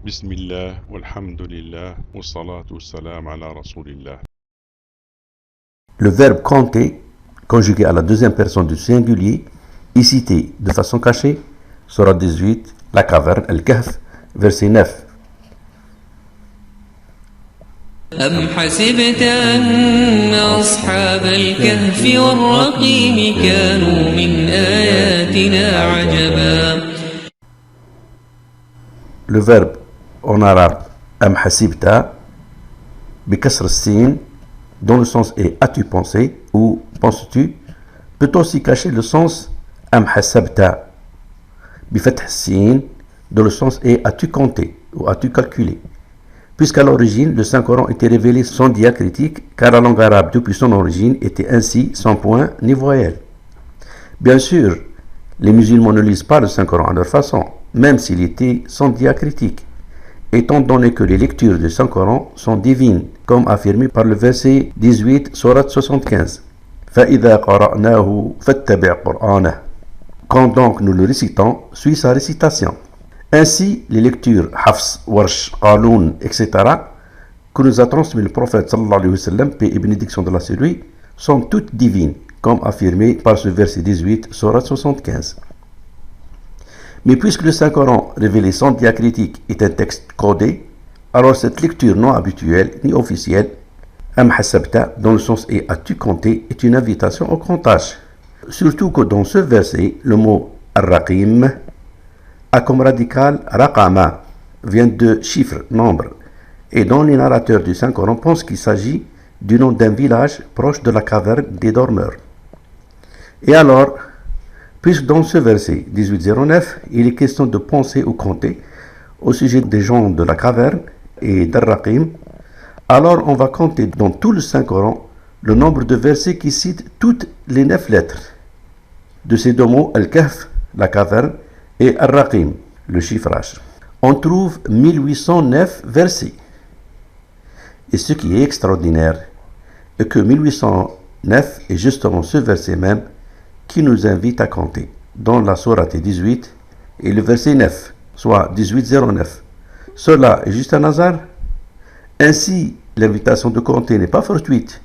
Bismillah, walhamdulillah, wassalatu wassalam ala rasulillah. Le verbe compter, conjugué à la deuxième personne du singulier, est cité de façon cachée, Sourate 18, la caverne, Al-Kahf, verset 9. أم حسبت أن أصحاب الكهف والرقيم كانوا من آياتنا عجبا. Le verbe en arabe am hasibta, bikasr sin, dont le sens est as-tu pensé ou penses-tu, peut aussi cacher le sens am hasabta, bifath sin, dont le sens est as-tu compté ou as-tu calculé. Puisqu'à l'origine, le Saint-Coran était révélé sans diacritique, car la langue arabe depuis son origine était ainsi sans point ni voyelle. Bien sûr, les musulmans ne lisent pas le Saint-Coran à leur façon, même s'il était sans diacritique, étant donné que les lectures du Saint-Coran sont divines, comme affirmé par le verset 18, Sourate 75. فَإِذَا قَرَأْنَاهُ فَاتَّبِعْ قُرْآنَهُ. Quand donc nous le récitons, suit sa récitation. Ainsi, les lectures Hafs, Warsh, Qaloun, etc., que nous a transmis le prophète sallallahu alayhi wa sallam, paix et bénédiction de la sur lui, sont toutes divines, comme affirmé par ce verset 18, Sourate 75. Mais puisque le Saint-Coran, révélé sans diacritique, est un texte codé, alors cette lecture non habituelle ni officielle, Am Hasabta, dont le sens est as-tu compté, est une invitation au comptage. Surtout que dans ce verset, le mot Ar-Raqim a comme radical Raqama, vient de chiffre, nombre, et dont les narrateurs du Saint-Coran pensent qu'il s'agit du nom d'un village proche de la caverne des dormeurs. Et alors, puisque dans ce verset 1809, il est question de penser ou compter au sujet des gens de la caverne et d'Ar-Raqim, alors on va compter dans tout le Saint-Coran le nombre de versets qui citent toutes les 9 lettres de ces deux mots, Al-Kahf, la caverne, et Ar-Raqim, le chiffrage. On trouve 1809 versets. Et ce qui est extraordinaire est que 1809 est justement ce verset même qui nous invite à compter, dans la sourate 18 et le verset 9, soit 1809. Cela est juste un hasard. Ainsi, l'invitation de compter n'est pas fortuite.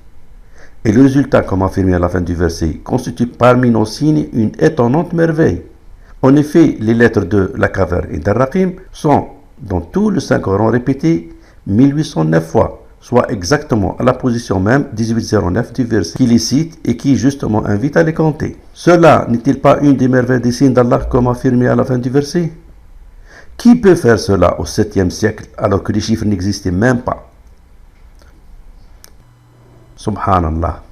Et le résultat, comme affirmé à la fin du verset, constitue parmi nos signes une étonnante merveille. En effet, les lettres de la caverne et d'Ar-Raqim sont, dans tout le Saint-Coran, répétées 1809 fois, soit exactement à la position même 1809 du verset qui les cite et qui justement invite à les compter. Cela n'est-il pas une des merveilles des signes d'Allah comme affirmé à la fin du verset? Qui peut faire cela au 7e siècle alors que les chiffres n'existaient même pas? Subhanallah.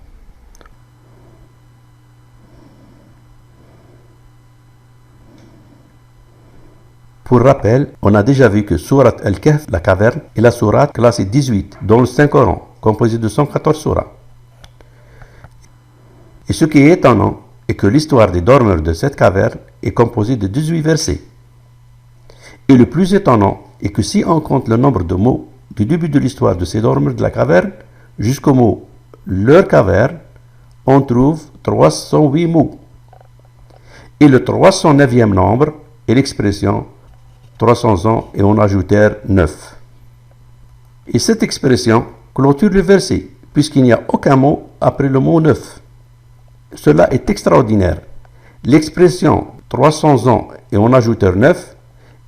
Pour rappel, on a déjà vu que Sourate Al-Kahf, la caverne, est la sourate classée 18 dans le Saint-Coran, composée de 114 sourates. Et ce qui est étonnant est que l'histoire des dormeurs de cette caverne est composée de 18 versets. Et le plus étonnant est que si on compte le nombre de mots du début de l'histoire de ces dormeurs de la caverne jusqu'au mot leur caverne, on trouve 308 mots. Et le 309e nombre est l'expression 300 ans et on ajoutèrent 9. Et cette expression clôture le verset, puisqu'il n'y a aucun mot après le mot 9. Cela est extraordinaire. L'expression 300 ans et on ajoutèrent 9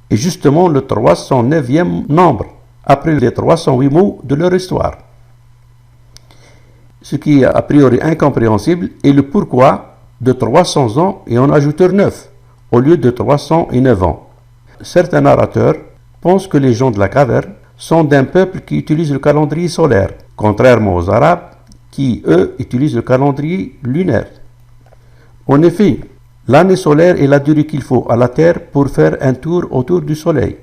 est justement le 309e nombre, après les 308 mots de leur histoire. Ce qui est a priori incompréhensible est le pourquoi de 300 ans et on ajoutèrent 9, au lieu de 309 ans. Certains narrateurs pensent que les gens de la caverne sont d'un peuple qui utilise le calendrier solaire, contrairement aux Arabes qui, eux, utilisent le calendrier lunaire. En effet, l'année solaire est la durée qu'il faut à la Terre pour faire un tour autour du Soleil.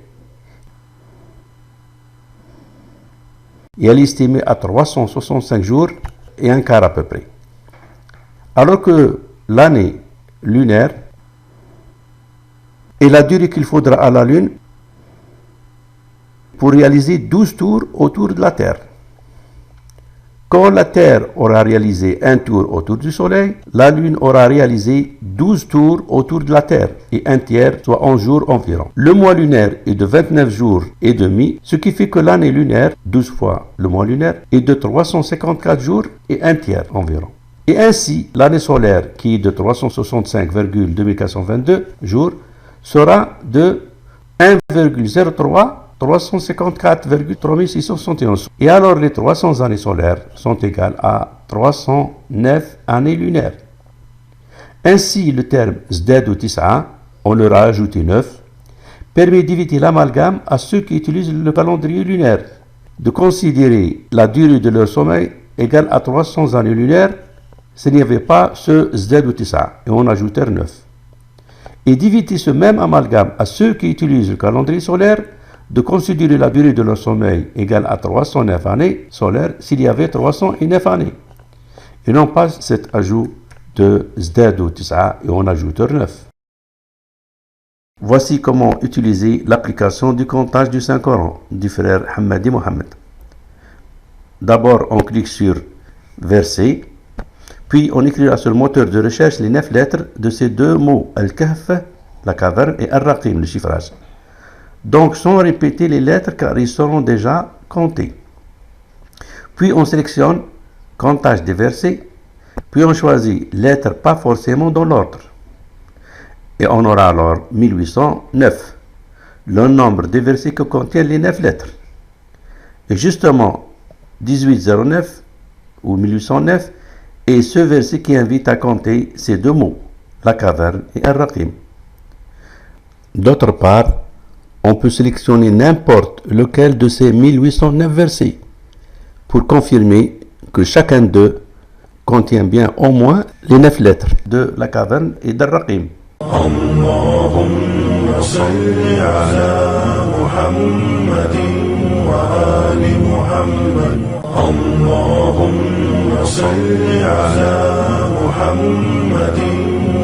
Et elle est estimée à 365 jours et un quart à peu près. Alors que l'année lunaire et la durée qu'il faudra à la Lune pour réaliser 12 tours autour de la Terre. Quand la Terre aura réalisé un tour autour du Soleil, la Lune aura réalisé 12 tours autour de la Terre, et un tiers, soit 11 jours environ. Le mois lunaire est de 29 jours et demi, ce qui fait que l'année lunaire, 12 fois le mois lunaire, est de 354 jours et un tiers environ. Et ainsi, l'année solaire, qui est de 365,2422 jours, sera de 1,03 354,3671. Et alors les 300 années solaires sont égales à 309 années lunaires. Ainsi, le terme zdad ou tis'a, on leur a ajouté 9, permet d'éviter l'amalgame à ceux qui utilisent le calendrier lunaire, de considérer la durée de leur sommeil égale à 300 années lunaires s'il n'y avait pas ce zdad ou tis'a, et on ajoutait 9. Et d'éviter ce même amalgame à ceux qui utilisent le calendrier solaire, de considérer la durée de leur sommeil égale à 309 années solaires s'il y avait 309 années. Et non pas cet ajout de zdad ou tis'a et on ajoute 9. Voici comment utiliser l'application du comptage du Saint-Coran du frère Hamadi Mohammed. D'abord, on clique sur verset, puis on écrira sur le moteur de recherche les 9 lettres de ces deux mots, Al-Kahf, la caverne, et Al-Raqim, le chiffrage. Donc, sans répéter les lettres car ils seront déjà comptés. Puis on sélectionne comptage des versets, puis on choisit lettres pas forcément dans l'ordre. Et on aura alors 1809, le nombre des versets que contiennent les 9 lettres. Et justement, 1809 ou 1809 est ce verset qui invite à compter ces deux mots, la caverne et Al-Raqim. D'autre part, on peut sélectionner n'importe lequel de ces 1809 versets pour confirmer que chacun d'eux contient bien au moins les 9 lettres de la caverne et d'Al-Raqim. Allahumma salli ala Muhammadin wa ali Muhammad. Allahumma salli ala Muhammadin